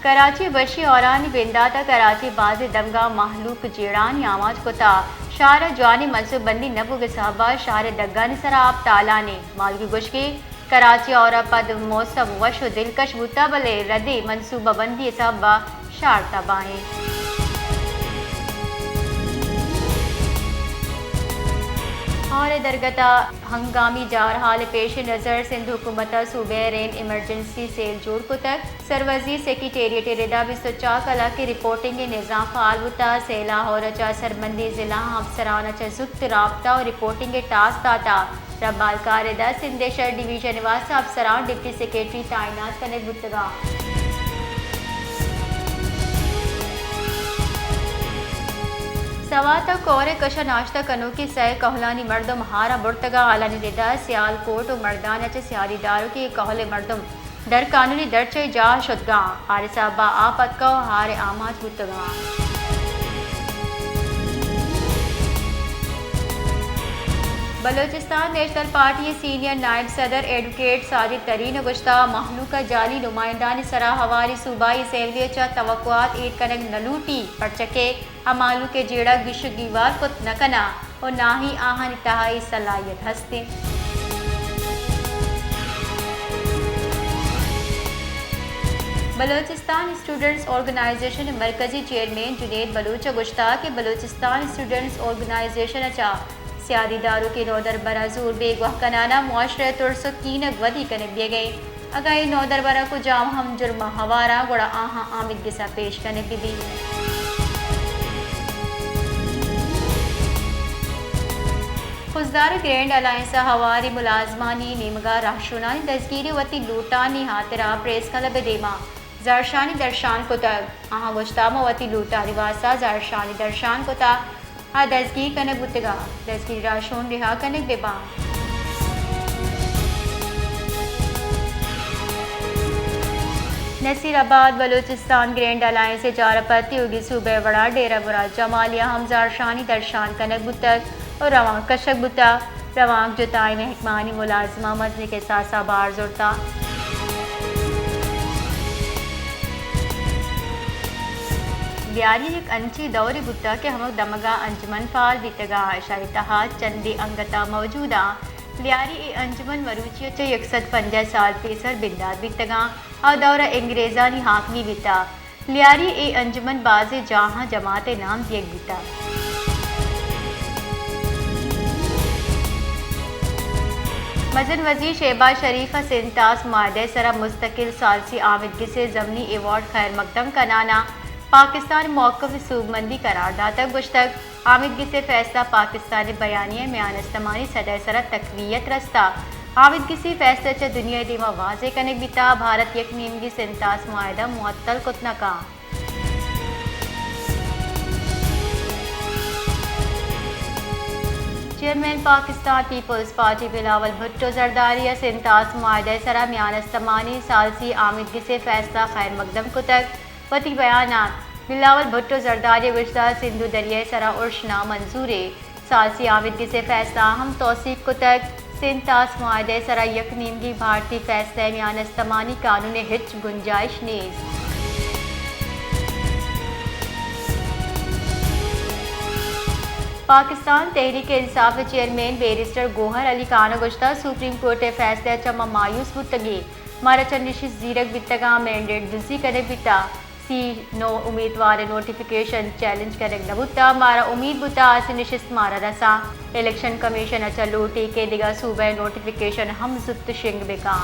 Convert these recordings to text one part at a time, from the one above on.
कराची वशी औरानी बिंदाता कराची बाज दमगा महलूक जेड़ानी आवाज कोता शार जवानी मनसूबबंदी नबुग साहबा शार दग्गानी सराब तालाने मालगी गुशकी कराची और पद मौसम वश दिलकश बुता बले रदी मनसूबाबंदी साहबा शार तबाहें और दरगता हंगामी जार हाल पेश नज़र सिंध हुकूमत सूबे रेन इमरजेंसी सेल जोड़ को तक सरवजी सेक्रेटेरिएट रिदा 204 कला की रिपोर्टिंग के निज़ाम फाल बुता सेला और चा सरमंदी ज़िला अफसरान चा जुक्त राबता और रिपोर्टिंग के टास्क दाता रबाल कारिदा सिंधेशर डिवीजन निवास अफसरान डिप्टी सेक्रेटरी तैनात करने बुतगा सवा तक और कशा नाश्ता कनो की सह कहलानी मर्दम हारा बुर्तगा आलानी रिदा सियाल कोट और मर्दान अचे सियारीदारों की कहले मर्दम दर कानूनी दर्चे जा शुदगा हारे साहबा आपत का हारे आमाज बुतगा बलोचिस्तान नेशनल पार्टी सीनियर नायब सदर एडवोकेट साजिद तरीन गुश्ता महलूका जाली नुमाइंदानी सरा हवारी सूबाई असेंबली चा तवक्कुआत ईद कनक नलूटी पड़चके अमालू के जेड़ा गिश गीवार को न कना और ना ही आहन तहाई सलाहियत हस्ते बलोचिस्तान स्टूडेंट्स ऑर्गेनाइजेशन मरकजी चेयरमैन जुनेद बलूच गुश्ता के बलोचिस्तान स्टूडेंट्स ऑर्गेनाइजेशन चा सियादीदारों के नौदर बरा जोर बेगवाह कनाना मुआशरे तुरसो कीनक वधी कनक दिए गए अगाई नौदर बरा को जाम हम जुर्मा हवारा गुड़ा आहा आमिद गिसा पेश कनक दी खुजदार ग्रैंड अलायंस हवारी मुलाजमानी निमगा राशुनानी दजगीरी वती लूटानी हातिरा प्रेस क्लब देमा जरशानी दर्शान को तक आहा गुश्तामा वती लूटा रिवासा जरशानी दर्शान को ता आ दजगी कनक बुतगा दजगी राशोन रिहा कनक बेबा नसीराबाद बलूचिस्तान ग्रैंड अलायंस जारपति होगी सूबे बड़ा डेरा बुरा जमालिया हमजार शानी दर्शान कनक बुतक और रवान कशक बुता रवान जुताई महकमानी मुलाजमा मजनी के साथ बार जुड़ता ब्यारी एक अंची दौरी बुत्ता के हम दमगा अंजमन फाल बितगा शारितहा चंदी अंगता मौजूदा लियारी ए अंजमन मरूचियो चे 150 साल पेसर बिंदाद बितगा और दौरा अंग्रेजानी हाकमी बिता लियारी ए अंजमन बाजे जहाँ जमाते नाम दिए बिता मजन वजीर शहबाज शरीफ सिंतास मादे सरा मुस्तकिल सालसी आमिदगी से जमनी एवॉर्ड खैर मकदम का नाना पाकिस्तान मौक़िफ़ सूबमंदी करार दाता गुश्तक आमिदगी से फैसला पाकिस्तानी बयानिया में आनस्तमानी सदर सरा तकवीयत रस्ता आमिदगी से फैसला च दुनिया दिमा वाजे कनक बिता भारत यक नीमगी सिंतास मुआहदा मुअत्तल कुतना का chairman Pakistan Peoples Party Bilawal Bhutto Zardari सिंतास मुआहदा सरा में आनस्तमानी सालसी आमिदगी से फैसला खैर मकदम को तक वती बयानात बिलावल भुट्टो जरदारी विश्ता सिंधु दरिया सरा उर्शना मंजूरे सालसी आमिदगी से फैसला हम तौसीफ को तक सिंतास मुआहदे सरा यक नीमगी भारतीय फैसले में आनस्तमानी कानून हिच गुंजाइश नेज पाकिस्तान तहरीक इंसाफ चेयरमैन बैरिस्टर गोहर अली खान गुश्ता सुप्रीम कोर्ट फैसले चमा मायूस बुतगी मारा चंदिश जीरक बितगा मैंडेट दुजी करे बिता सी नो उम्मीदवार नोटिफिकेशन चैलेंज करे नबुता मारा उम्मीद बुता से निशिस्त मारा रसा इलेक्शन कमीशन अच्छा लोटी के दिगा सूबे नोटिफिकेशन हम जुत शिंग बेका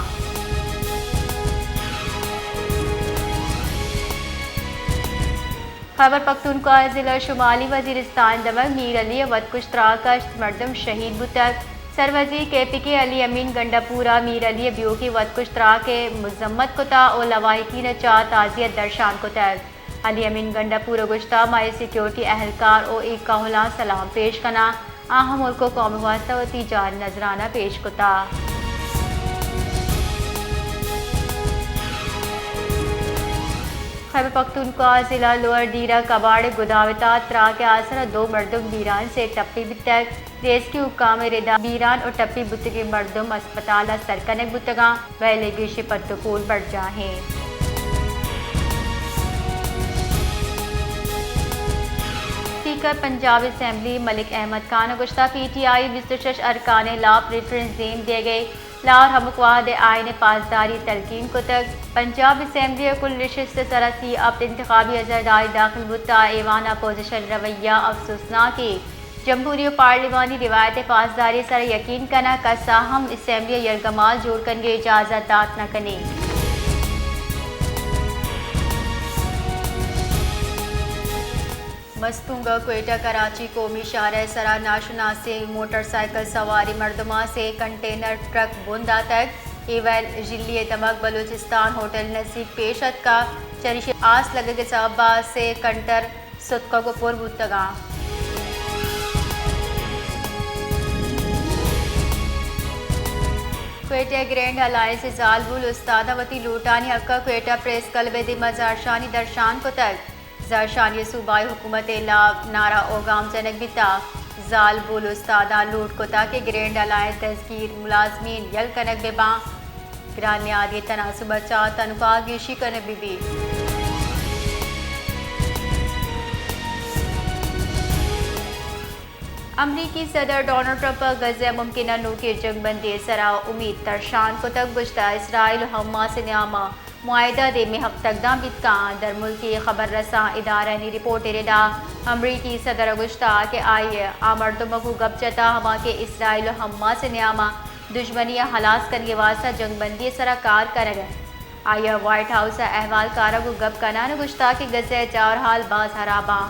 खैबर पख्तूनख्वा जिला शुमाली वजीरिस्तान दमक मीर अली वदकुश त्राकश मर्दम शहीद बुतक सरवजी KPK अली अमीन गंडापुरा मीर अली ब्यू की वदकुश त्रा के मुजम्मत कुता और लवाहिकीन चा ताजियत दर्शान को तैर अली अमीन गंडापुरा गुश्ता माए सिक्योरिटी अहलकार और एक काहुला सलाम पेश कना आहम मुल्को कौम वास्ता वती जान नजराना पेश कुता खैबर पख्तूनख्वा जिला लोअर दीरा कबाड़ गुदावता त्रा के आसरा दो मर्दुम बीरान से टप्पी बितक रेस्क्यू हुक्काम रिदा बीरान और टप्पी बुत के मर्दुम अस्पताल सरकनक बुतगा वह लेगे शिपत फूल बढ़ जाहे। स्पीकर पंजाब असम्बली मलिक अहमद खान गुश्ता PTI 26 अरकान ला प्रेफरेंस देन दिए गए लाहौर हमकवाद आइन पासदारी तलकीन को तक पंजाब असम्बली कुल नशिस्त सरसी अब इंतखाबी अजरदारी दाखिल बुता एवान अपोजिशन रवैया अफसोसनाक है। जमहूरी पार्लिमानी रिवायत पासदारी सर यकीन करना कसा हम असम्बली यरगमाल जोड़ करेंगे इजाज़त दात न कने। मस्तूंगा क्वेटा कराची कौमी शाहर सरा नाशुना से मोटरसाइकिल सवारी मर्दमा से कंटेनर ट्रक बुंदा तक एवल जिले तमक बलूचिस्तान होटल नसीब पेशत का चरिश आस लगे के सबा से कंटर सुतका को पुरबुतगा क्वेटा ग्रैंड अलायंस जालबुल उस्तादावती लूटानी अक्का क्वेटा प्रेस क्लब दी मजारशानी दर्शान को तक ज़ारशानी सूबाई हुकूमत ला नारा ओगाम जनक बिता जाल बुल उस्तादा लूट को ताकि ग्रैंड अलायंस तस्कीर मुलाजमीन यल कनक बेबा ग्रान्य आदि तनासुब चा तनख्वाह गिशी कनक बीबी। अमरीकी सदर डोनाल्ड ट्रंप गज़े मुमकिन नूर के जंगबंदी सरा उम्मीद तरशान को तक गुश्ता इसराइल हमास से न्यामा मुआहिदा दे में हफ्तकदा बितका दर मुल्की खबर रसा इदारा ने रिपोर्ट रेडा अमरीकी सदर गुश्ता के आइए आमर्दमकू गपचता हमा के इसराइल हम्मा से न्यामा दुश्मनी हलास करने वास्ता जंगबंदी सरा कार कर गए आइए वाइट हाउस अहवाल कारा को गप कना गुश्ता के गज़े चार हाल बाज हराबा।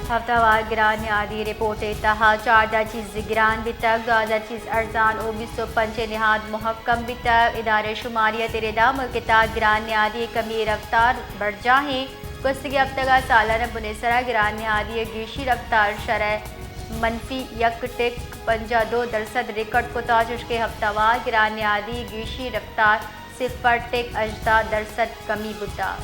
हफ्तावार गिरान आदि रिपोर्ट तहा 4 चीज़ गिरान बितक 2 चीज़ अर्जान और 205 निहाद मुहक्कम बितक इदारे शुमारियत रेदा मुल्कता गिरान आदि कमी रफ्तार बढ़ जाए गुस्तगी हफ्तगा सालाना बुनेसरा गिरान आदि गीशी रफ्तार शरह मनफी 1.52% रिकॉर्ड को ताजुश के हफ्तावार गिरान आदि गीशी रफ्तार 0.18% कमी बुता।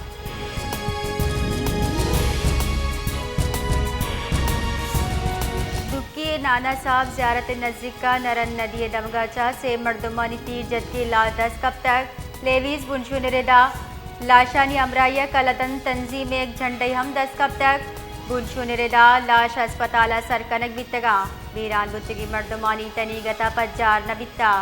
नाना साहब ज़ियारत नज़दीक का नरन नदी दमगाचा से मर्दमानी तीर जत्ती ला 10 कब तक लेवीज बुनशुन रेदा लाशानी अमराइया कलतन तंजीम एक झंडे हम 10 कब तक बुनशुन रेदा लाश अस्पताल सरकनक बितगा वीरान बुतगी मर्दमानी तनी गता पज्जार न बिता।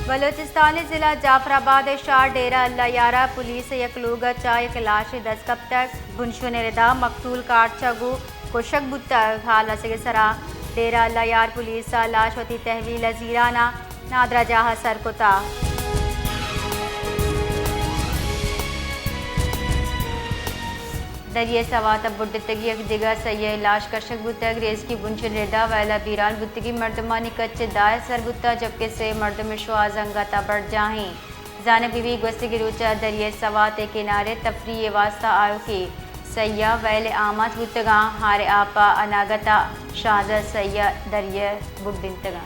बलोचिस्तान जिला जाफराबाद शाह डेरा अल्लायारा पुलिस यकलूगा चा एक लाश 10 कब तक बुनशुन रेदा मकतूल काट चगू कोशक बुत्ता हाल से सरा डेरा अल्लायार पुलिस लाश होती तहवील जीराना नादरा जहा सरकोता। दरिया सवात बुड्डतगी एक दिगा सैय लाश कशक बुतग रेस की बुनशुन रेदा वैला बीरान बुतगी मर्दमानी कच्चे दाय सर बुत्ता जबकि से मर्दम शुआज अंगाता बढ़ जाएँ जाने बीवी गस्ती रुचा दरिया सवात किनारे तफरी वास्ता आयो के सैया वैल आमद बुतगा हारे आपा अनागता शाजा सैया दरिया बुड्डिंतगा।